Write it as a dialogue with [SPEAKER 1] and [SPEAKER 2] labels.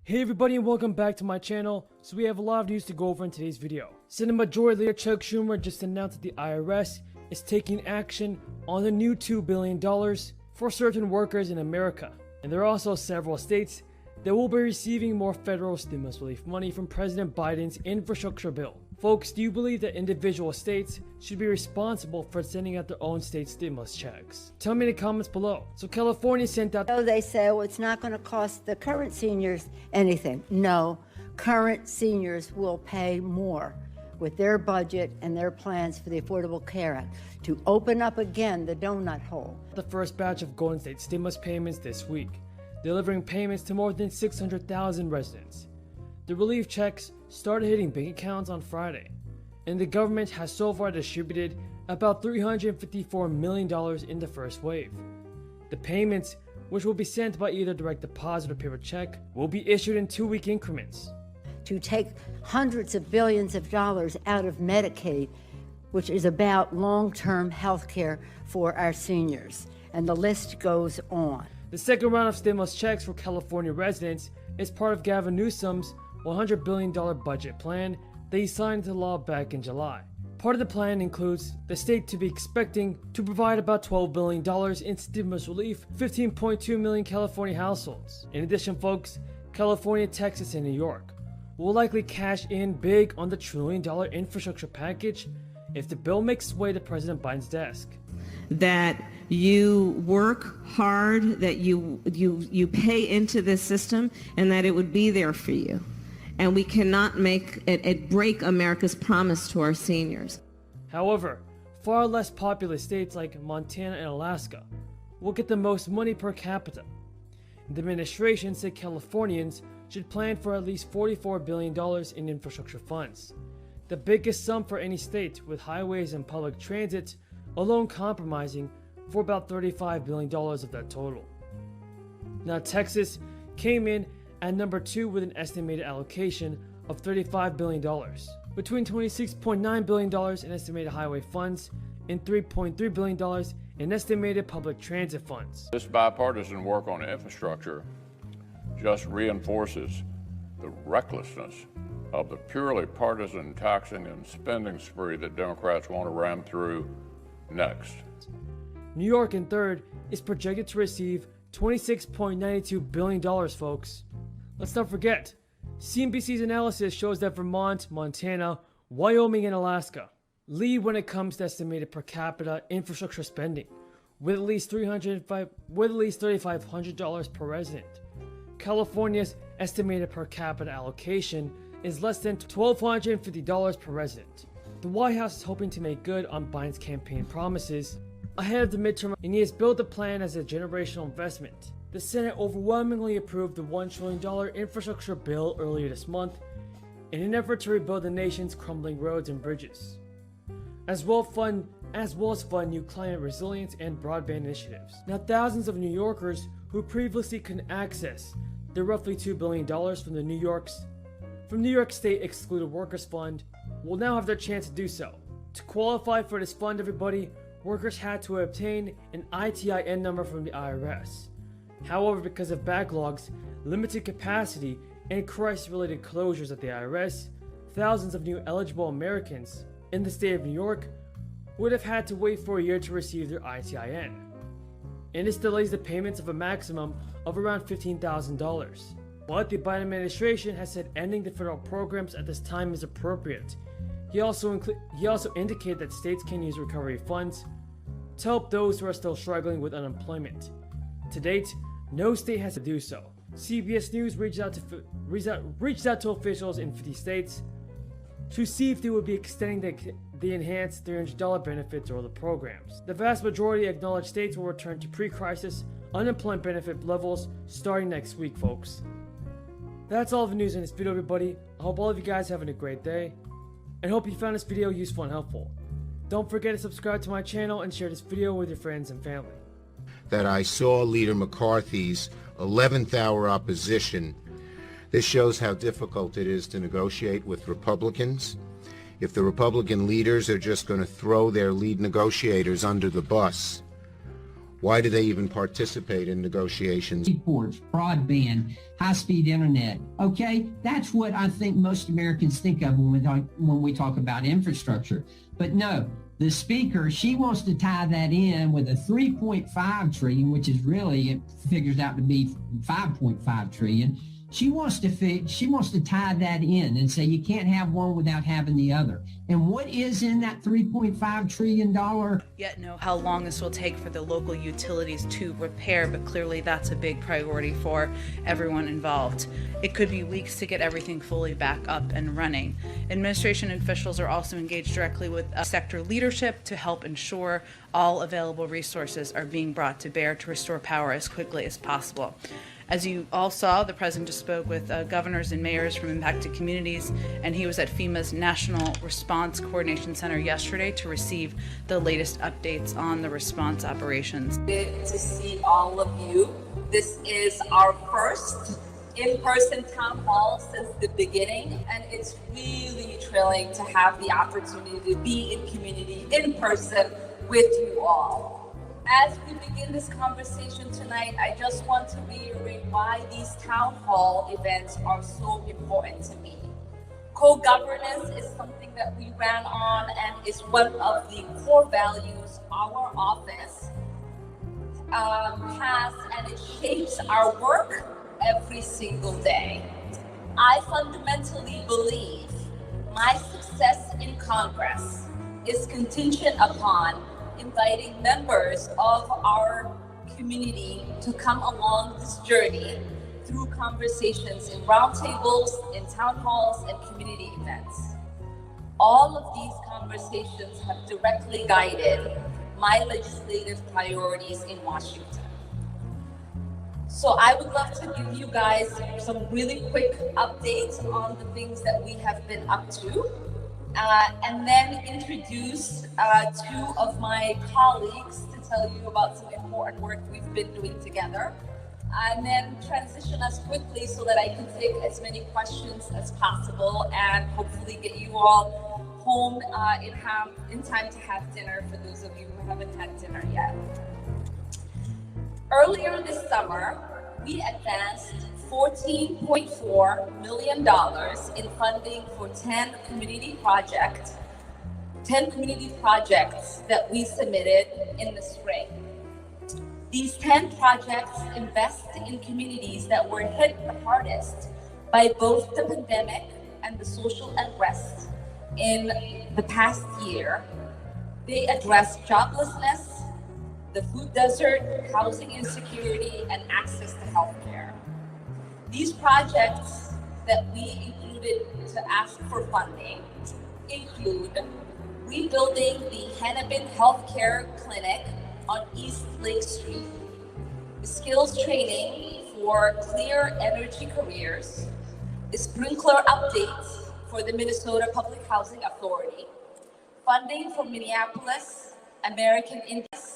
[SPEAKER 1] Hey everybody and welcome back to my channel. So we have a lot of news to go over in today's video. Senate Majority Leader Chuck Schumer just announced that the IRS is taking action on the new $2 billion for certain workers in America. And there are also several states that will be receiving more federal stimulus relief money from President Biden's infrastructure bill. Folks, do you believe that individual states should be responsible for sending out their own state stimulus checks? Tell me in the comments below. So California sent out...
[SPEAKER 2] So they say, well, it's not going to cost the current seniors anything. No, current seniors will pay more with their budget and their plans for the Affordable Care Act to open up again the donut hole.
[SPEAKER 1] The first batch of Golden State stimulus payments this week, delivering payments to more than 600,000 residents. The relief checks started hitting bank accounts on Friday, and the government has so far distributed about $354 million in the first wave. The payments, which will be sent by either direct deposit or paper check, will be issued in 2-week increments.
[SPEAKER 2] To take hundreds of billions of dollars out of Medicaid, which is about long-term health care for our seniors, and the list goes on.
[SPEAKER 1] The second round of stimulus checks for California residents is part of Gavin Newsom's $100 billion budget plan that he signed into law back in July. Part of the plan includes the state to be expecting to provide about $12 billion in stimulus relief, 15.2 million California households. In addition, folks, California, Texas, and New York will likely cash in big on the $1 trillion infrastructure package if the bill makes its way to President Biden's desk.
[SPEAKER 3] That you work hard, that you pay into this system, and that it would be there for you. And we cannot make it break America's promise to our seniors.
[SPEAKER 1] However, far less populous states like Montana and Alaska will get the most money per capita. The administration said Californians should plan for at least $44 billion in infrastructure funds, the biggest sum for any state, with highways and public transit alone compromising for about $35 billion of that total. Now, Texas came in at number 2 with an estimated allocation of $35 billion, between $26.9 billion in estimated highway funds and $3.3 billion in estimated public transit funds.
[SPEAKER 4] This bipartisan work on infrastructure just reinforces the recklessness of the purely partisan taxing and spending spree that Democrats want to ram through next.
[SPEAKER 1] New York, in third, is projected to receive $26.92 billion, folks. Let's not forget, CNBC's analysis shows that Vermont, Montana, Wyoming, and Alaska lead when it comes to estimated per capita infrastructure spending, with at least $3,500 per resident. California's estimated per capita allocation is less than $1,250 per resident. The White House is hoping to make good on Biden's campaign promises ahead of the midterm, and he has built the plan as a generational investment. The Senate overwhelmingly approved the $1 trillion infrastructure bill earlier this month in an effort to rebuild the nation's crumbling roads and bridges, as well as fund new climate resilience and broadband initiatives. Now, thousands of New Yorkers who previously couldn't access the roughly $2 billion from the New York State Excluded Workers Fund will now have their chance to do so. To qualify for this fund, everybody, workers had to obtain an ITIN number from the IRS. However, because of backlogs, limited capacity, and crisis-related closures at the IRS, thousands of new eligible Americans in the state of New York would have had to wait for a year to receive their ITIN. And this delays the payments of a maximum of around $15,000. But the Biden administration has said ending the federal programs at this time is appropriate. He also indicated that states can use recovery funds to help those who are still struggling with unemployment. To date, no state has to do so. CBS News reached out to officials in 50 states to see if they would be extending the enhanced $300 benefit to other programs. The vast majority acknowledge states will return to pre-crisis unemployment benefit levels starting next week, folks. That's all the news in this video, everybody. I hope all of you guys are having a great day, and hope you found this video useful and helpful. Don't forget to subscribe to my channel and share this video with your friends and family.
[SPEAKER 5] That I saw Leader McCarthy's 11th hour opposition. This shows how difficult it is to negotiate with Republicans. If the Republican leaders are just going to throw their lead negotiators under the bus, Why do they even participate in negotiations?
[SPEAKER 6] Ports, broadband, high-speed internet. Okay, that's what I think most Americans think of when we talk about infrastructure. But no, the speaker, she wants to tie that in with a 3.5 trillion, which is really, it figures out to be 5.5 trillion. She wants to tie that in and say you can't have one without having the other. And what is in that $3.5 trillion?
[SPEAKER 7] Yet know how long this will take for the local utilities to repair, but clearly that's a big priority for everyone involved. It could be weeks to get everything fully back up and running. Administration officials are also engaged directly with sector leadership to help ensure all available resources are being brought to bear to restore power as quickly as possible. As you all saw, the president just spoke with governors and mayors from impacted communities, and he was at FEMA's National Response Coordination Center yesterday to receive the latest updates on the response operations.
[SPEAKER 8] Good to see all of you. This is our first in-person town hall since the beginning, and it's really thrilling to have the opportunity to be in community in person with you all. As we begin this conversation tonight, I just want to reiterate why these town hall events are so important to me. Co-governance is something that we ran on and is one of the core values our office has, and it shapes our work every single day. I fundamentally believe my success in Congress is contingent upon inviting members of our community to come along this journey through conversations in roundtables, in town halls, and community events. All of these conversations have directly guided my legislative priorities in Washington. So I would love to give you guys some really quick updates on the things that we have been up to. And then introduce two of my colleagues to tell you about some important work we've been doing together. And then transition us quickly so that I can take as many questions as possible and hopefully get you all home in time to have dinner for those of you who haven't had dinner yet. Earlier this summer, we advanced $14.4 million in funding for 10 community projects that we submitted in the spring. These 10 projects invest in communities that were hit the hardest by both the pandemic and the social unrest in the past year. They address joblessness, the food desert, housing insecurity, and access to healthcare. These projects that we included to ask for funding include rebuilding the Hennepin Healthcare Clinic on East Lake Street, skills training for clear energy careers, sprinkler updates for the Minnesota Public Housing Authority, funding for Minneapolis American Indians,